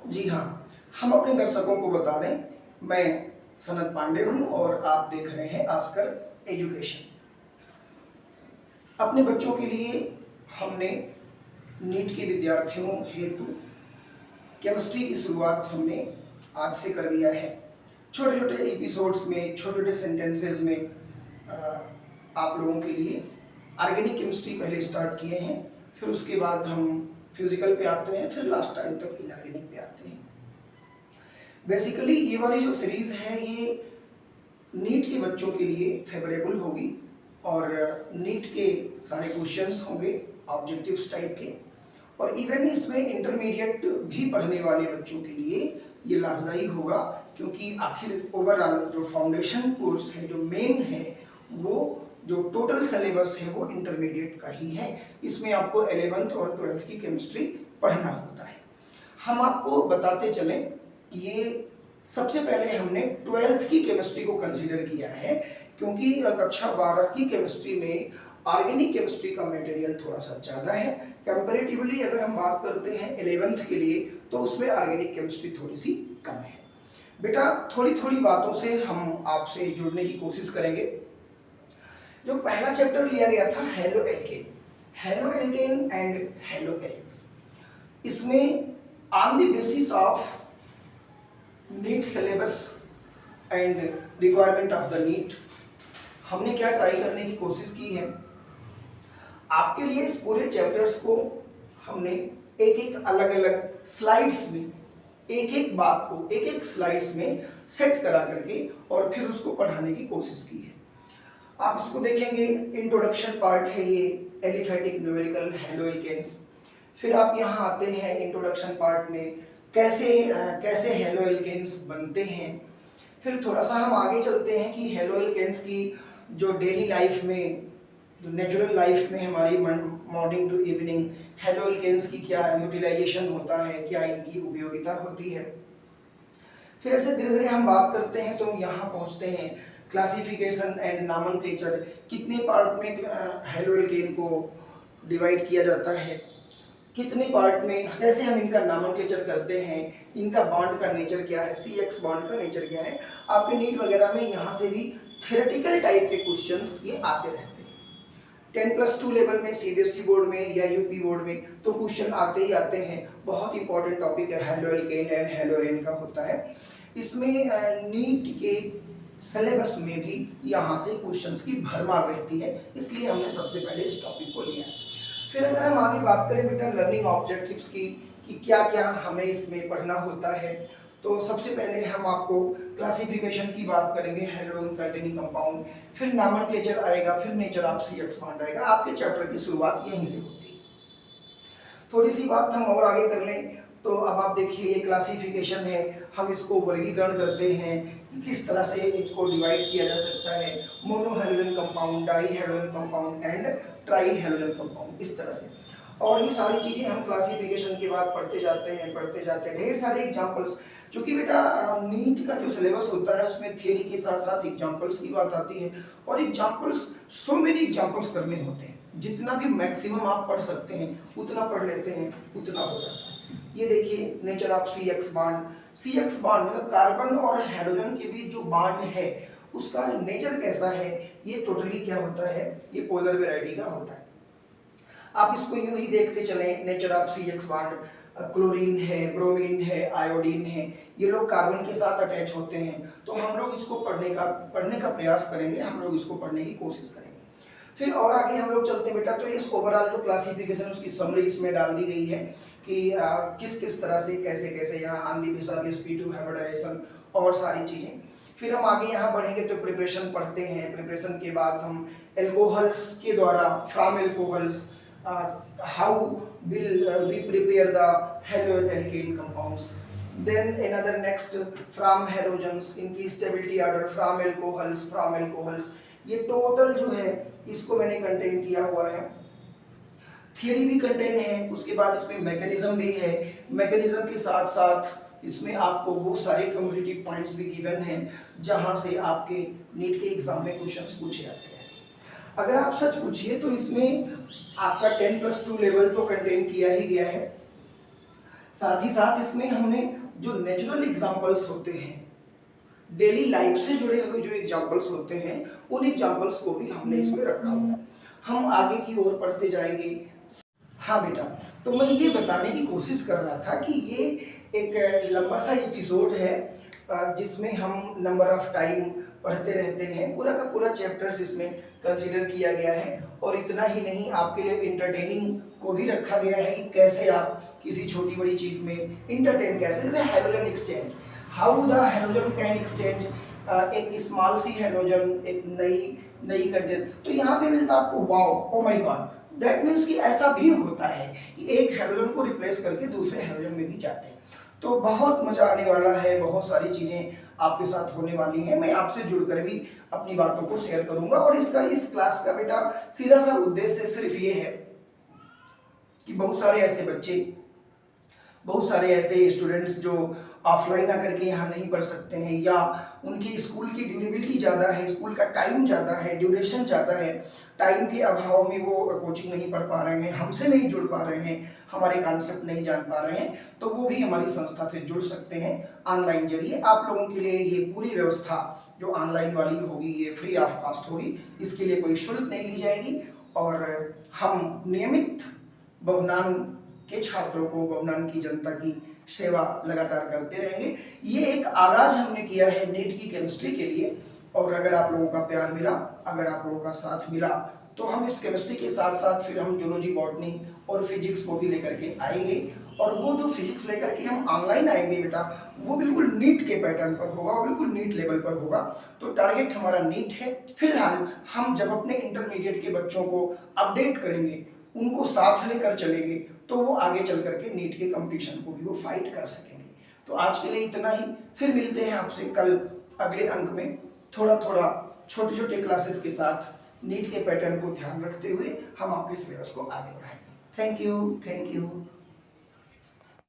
जी हाँ, हम अपने दर्शकों को बता दें, मैं सनत पांडे हूँ और आप देख रहे हैं आजकल एजुकेशन। अपने बच्चों के लिए हमने नीट के विद्यार्थियों हेतु केमिस्ट्री की शुरुआत हमने आज से कर दिया है। छोटे छोटे एपिसोड्स में, छोटे छोटे सेंटेंसेस में आप लोगों के लिए ऑर्गेनिक केमिस्ट्री पहले स्टार्ट किए हैं, फिर उसके बाद हम फिजिकल पे आते हैं, फिर लास्ट टाइम तक इनऑर्गेनिक पे आते हैं। बेसिकली ये वाली जो सीरीज है ये नीट के बच्चों के लिए फेवरेबल होगी और नीट के सारे क्वेश्चंस होंगे ऑब्जेक्टिव्स टाइप के, और इवन इसमें इंटरमीडिएट भी पढ़ने वाले बच्चों के लिए ये लाभदायी होगा, क्योंकि आखिर ओवरऑल जो फाउंडेशन कोर्स है, जो मेन है, वो जो टोटल सिलेबस है वो इंटरमीडिएट का ही है। इसमें आपको 11th और 12th की केमिस्ट्री पढ़ना होता है। हम आपको बताते चलें, ये सबसे पहले हमने 12th की केमिस्ट्री को कंसीडर किया है, क्योंकि कक्षा 12 की केमिस्ट्री में ऑर्गेनिक केमिस्ट्री का मटेरियल थोड़ा सा ज़्यादा है। कंपैरेटिवली अगर हम बात करते हैं 11th के लिए, तो उसमें ऑर्गेनिक केमिस्ट्री थोड़ी सी कम है। बेटा थोड़ी थोड़ी बातों से हम आपसे जुड़ने की कोशिश करेंगे। जो पहला चैप्टर लिया गया था haloalkane and haloarenes, इसमें on the basis of NEET syllabus and requirement of the NEET हमने क्या ट्राई करने की कोशिश की है, आपके लिए इस पूरे चैप्टर्स को हमने एक एक अलग अलग स्लाइड्स में, एक एक बात को एक एक स्लाइड्स में सेट करा करके और फिर उसको पढ़ाने की कोशिश की है। आप इसको देखेंगे, इंट्रोडक्शन पार्ट है ये एलिफेटिक न्यूमेरिकल हेलो एल्केन्स। फिर आप यहाँ आते हैं इंट्रोडक्शन पार्ट में कैसे हेलो एल्केन्स बनते हैं। फिर थोड़ा सा हम आगे चलते हैं कि हेलो एल्केन्स की जो डेली लाइफ में, जो नेचुरल लाइफ में हमारी morning to evening haloalkanes की क्या यूटिलाइजेशन होता है, क्या इनकी उपयोगिता होती है। फिर ऐसे धीरे धीरे हम बात करते हैं तो यहाँ पहुँचते हैं क्लासिफिकेशन एंड नॉमेनक्लेचर, कितने पार्ट में हेलो एल्केन को डिवाइड किया जाता है, कितने पार्ट में, कैसे हम इनका नॉमेनक्लेचर करते हैं, इनका बॉन्ड का नेचर क्या है, CX बॉन्ड का नेचर क्या है। आपके नीट वगैरह में यहाँ से भी थ्योरेटिकल टाइप के क्वेश्चंस ये आते रहते हैं। 10+2 लेवल में CBSE बोर्ड में या यूपी बोर्ड में तो क्वेश्चन आते ही आते हैं। बहुत इंपॉर्टेंट टॉपिक है हेलो एल्केन एंड हेलो एरेन का होता है। इसमें नीट के सिलेबस में भी यहाँ से क्वेश्चंस की भरमार रहती है, इसलिए हमने सबसे पहले इस टॉपिक को लिया। फिर अगर हम आगे बात करें बेटा लर्निंग ऑब्जेक्टिव्स की कि क्या क्या हमें इसमें पढ़ना होता है, तो सबसे पहले हम आपको क्लासिफिकेशन की बात करेंगे, हेलो कंटेनिंग कंपाउंड, फिर नॉमेनक्लेचर आएगा, फिर नेचर ऑफ CX बॉन्ड आएगा। आपके चैप्टर की शुरुआत यहीं से होती है। थोड़ी सी बात हम और आगे कर लें तो अब आप देखिए ये क्लासिफिकेशन है, हम इसको वर्गीकरण करते हैं कि किस तरह से इसको डिवाइड किया जा सकता है, monohalogen compound, dihalogen compound and trihalogen compound, इस तरह से। और ये सारी चीज़ें हम क्लासिफिकेशन के बाद पढ़ते जाते हैं ढेर सारे एग्जाम्पल्स, चूँकि बेटा नीट का जो सिलेबस होता है उसमें थियरी के साथ साथ एग्जाम्पल्स की बात आती है, और एग्जाम्पल्स सो मेनी एग्जाम्पल्स करने होते हैं। जितना भी मैक्सिमम आप पढ़ सकते हैं उतना पढ़ लेते हैं, उतना हो जाता है। ये देखिए nature of CX bond, CX bond मतलब कार्बन और हाइड्रोजन के बीच जो बॉन्ड है उसका नेचर कैसा है, ये टोटली क्या होता है, ये पोलर वैरायटी का होता है। आप इसको यूं ही देखते चलें, nature of CX bond, chlorine है, ब्रोमीन है, आयोडीन है, ये लोग कार्बन के साथ अटैच होते हैं, तो हम लोग इसको पढ़ने का प्रयास करेंगे, हम लोग इसको पढ़ने की कोशिश करेंगे। फिर और आगे हम लोग चलते हैं बेटा, तो इस ओवरऑल जो क्लासिफिकेशन उसकी समरी इसमें डाल दी गई है कि किस किस तरह से कैसे कैसे यहाँ आंधी बिसागी sp2 हाइब्रिडाइजेशन और सारी चीज़ें। फिर हम आगे यहाँ बढ़ेंगे तो प्रिपरेशन पढ़ते हैं। प्रिपरेशन के बाद हम एल्कोहल्स के द्वारा, from alcohols how will we prepare the haloalkane compounds, then another next from halogens, इनकी स्टेबिलिटी ऑर्डर, फ्रॉम एल्कोहल्स, ये टोटल जो है इसको मैंने कंटेन किया हुआ है। थियरी भी कंटेन है, उसके बाद इसमें मैकेनिज्म भी है, मैकेनिज्म के साथ साथ इसमें आपको बहुत सारे कम्युनिटी पॉइंट्स भी गिवन हैं जहां से आपके नीट के एग्जाम में क्वेश्चंस पूछे जाते हैं। अगर आप सच पूछिए तो इसमें आपका 10+2 लेवल तो कंटेन किया ही गया है, साथ ही साथ इसमें हमने जो नेचुरल एग्जाम्पल्स होते हैं, डेली लाइफ से जुड़े हुए जो एग्जाम्पल्स होते हैं, उन एग्जाम्पल्स को भी हमने इसमें रखा हुआ है। हम आगे की ओर पढ़ते जाएंगे। हाँ बेटा, तो मैं ये बताने की कोशिश कर रहा था कि ये एक लंबा सा एपिसोड है जिसमें हम नंबर ऑफ टाइम पढ़ते रहते हैं। पूरा का पूरा चैप्टर्स इसमें कंसीडर किया गया है। और इतना ही नहीं, आपके लिए इंटरटेनिंग को भी रखा गया है कि कैसे आप किसी छोटी बड़ी चीज में इंटरटेन, कैसे, जैसे halogen exchange, how the halogen can exchange, एक स्मॉल सी हैलोजन एक नई कंटेंट। तो यहाँ पे मिलता आपको wow, oh my God, that means कि ऐसा भी होता है कि एक हैलोजन को रिप्लेस करके दूसरे हैलोजन में भी जाते हैं। तो बहुत मजा आने वाला है, बहुत सारी चीजें आपके साथ होने वाली हैं। मैं आपसे जुड़कर भी अपनी बातों को शेयर करूंगा। और इस क्लास का बेटा सीधा सा उद्देश्य सिर्फ ये है कि बहुत सारे ऐसे बच्चे, बहुत सारे ऐसे स्टूडेंट्स जो ऑफलाइन आकर के यहाँ नहीं पढ़ सकते हैं, या उनकी स्कूल की ड्यूरेबिलिटी ज़्यादा है, स्कूल का टाइम ज़्यादा है, ड्यूरेशन ज़्यादा है, टाइम के अभाव में वो कोचिंग नहीं पढ़ पा रहे हैं, हमसे नहीं जुड़ पा रहे हैं, हमारे कॉन्सेप्ट नहीं जान पा रहे हैं, तो वो भी हमारी संस्था से जुड़ सकते हैं ऑनलाइन जरिए। आप लोगों के लिए ये पूरी व्यवस्था जो ऑनलाइन वाली होगी ये फ्री ऑफ कॉस्ट होगी, इसके लिए कोई शुल्क नहीं ली जाएगी। और हम नियमित भवनान के छात्रों को, भवनान की जनता की सेवा लगातार करते रहेंगे। ये एक आगाज हमने किया है नीट की केमिस्ट्री के लिए। और अगर आप लोगों का प्यार मिला, अगर आप लोगों का साथ मिला, तो हम इस केमिस्ट्री के साथ साथ फिर हम जूलॉजी, बॉटनी और फिजिक्स को भी लेकर के आएंगे। और वो जो फिजिक्स लेकर के हम ऑनलाइन आएंगे बेटा, वो बिल्कुल नीट के पैटर्न पर होगा, वो बिल्कुल नीट लेवल पर होगा। तो टारगेट हमारा नीट है। फिलहाल हम जब अपने इंटरमीडिएट के बच्चों को अपडेट करेंगे, उनको साथ लेकर चलेंगे, तो वो आगे चल करके नीट के कंपटीशन को भी वो फाइट कर सकेंगे। तो आज के लिए इतना ही। फिर मिलते हैं आपसे कल अगले अंक में, थोड़ा थोड़ा छोटे छोटे क्लासेस के साथ नीट के पैटर्न को ध्यान रखते हुए हम आपके सिलेबस को आगे बढ़ाएंगे। Thank you.